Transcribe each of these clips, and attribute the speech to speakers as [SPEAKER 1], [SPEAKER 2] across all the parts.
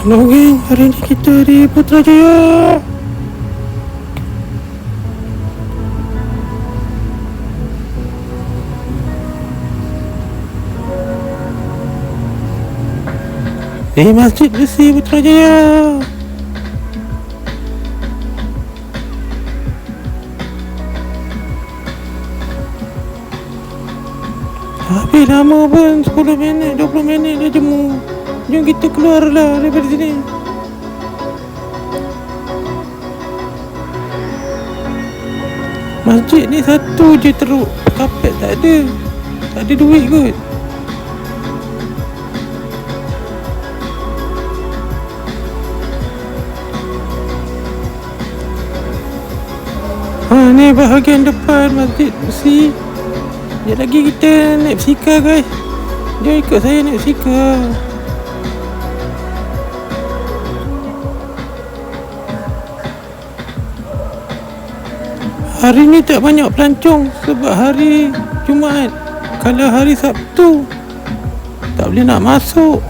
[SPEAKER 1] Halo geng, hari ni kita di Putrajaya. Di Masjid Besi Putrajaya. Tapi lama pun, 10 minit, 20 minit dah jemu. Jom kita keluarlah daripada sini. Masjid ni satu je teruk, kapet tak ada. Tak ada duit kot. Ni bahagian depan Masjid Besi. Sekejap lagi kita naik basikal guys. Jom ikut saya naik basikal. Hari ni tak banyak pelancong sebab hari Jumaat. Kalau hari Sabtu tak boleh nak masuk.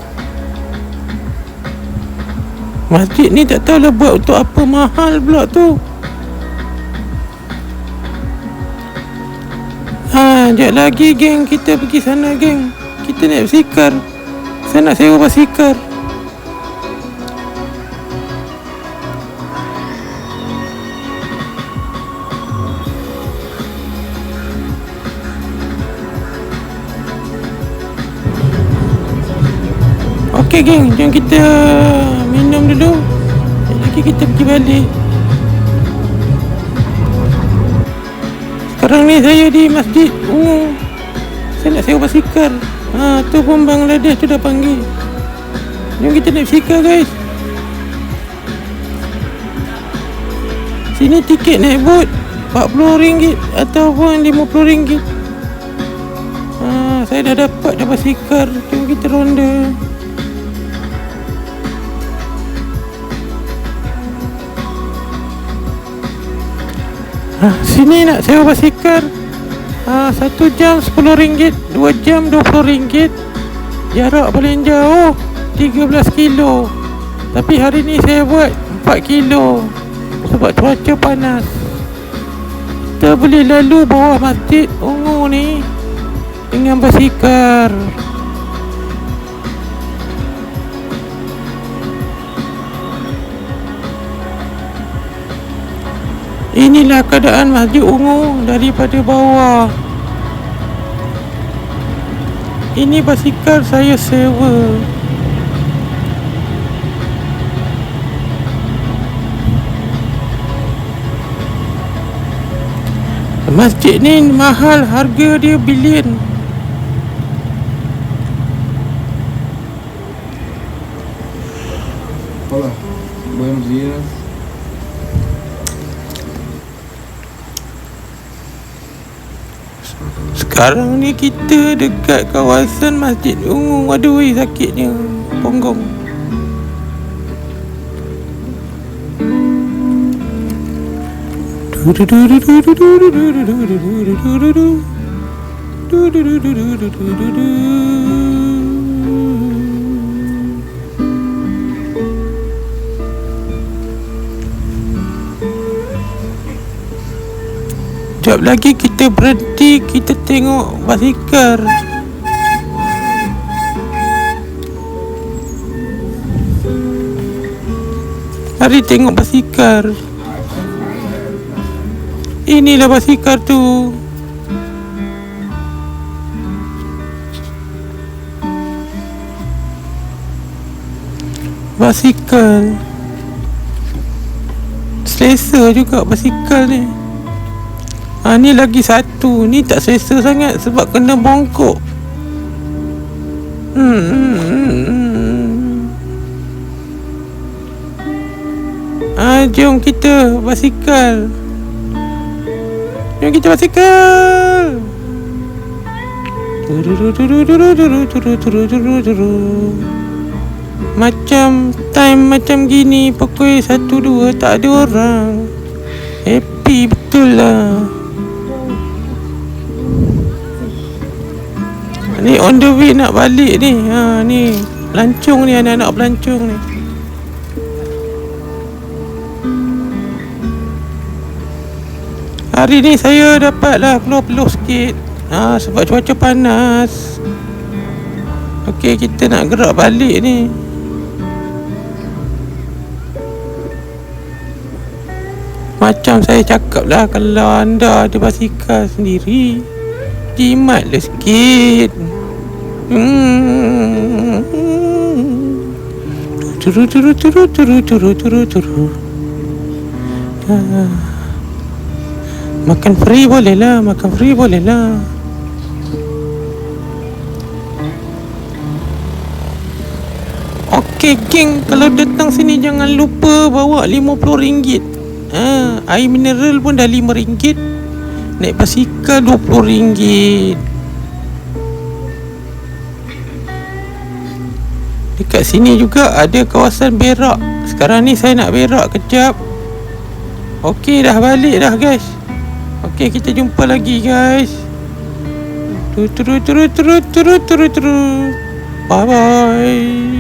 [SPEAKER 1] Masjid ni tak tahulah buat untuk apa, mahal pula tu. Sekejap lagi geng, kita pergi sana geng. Kita naik basikal. Saya nak sewa basikal. Okey geng, jom kita minum dulu. Sekejap lagi kita pergi balik. Sekarang ni saya di Masjid Ungu. Saya nak sewa basikal. Tu pun Bangladesh tu dah panggil. Jom kita naik basikal guys. Sini tiket naik bot RM40 ataupun RM50. Saya dah dapat dah basikal. Jom kita ronda. Sini nak sewa basikal 1 jam RM10, 2 jam RM20. Jarak paling jauh 13 kilo. Tapi hari ni saya buat 4 kilo sebab cuaca panas. Kita boleh lalu bawah Masjid Ungu ni dengan basikal. Inilah keadaan Masjid Ungu daripada bawah. Ini basikal saya sewa. Masjid ni mahal, harga dia bilion.
[SPEAKER 2] Hola, buenos días.
[SPEAKER 1] Sekarang ni kita dekat kawasan Masjid Ungu. Aduh, sakitnya punggung. Sekejap lagi kita berhenti, kita tengok basikal. Mari tengok basikal. Inilah basikal tu. Basikal selesa juga basikal ni. Ni lagi satu. Ni tak selesa sangat sebab kena bongkok. Jom kita basikal. Jom kita basikal. Macam time macam gini pukul 1-2 tak ada orang. Happy betul lah. Ni on the way nak balik ni. Ni pelancong ni, anak-anak pelancong ni. Hari ni saya dapatlah keluar peluh sikit. Sebab cuaca panas. Okey, kita nak gerak balik ni. Macam saya cakap lah, kalau anda ada basikal sendiri, jimatlah sikit. Turu. Makan free boleh lah. Okey geng, kalau datang sini jangan lupa bawa RM50. Air mineral pun dah RM5. Naik basikal RM20. Dekat sini juga ada kawasan berak. Sekarang ni saya nak berak kejap. Okey, dah balik dah guys. Okey, kita jumpa lagi guys. Turu. Bye bye.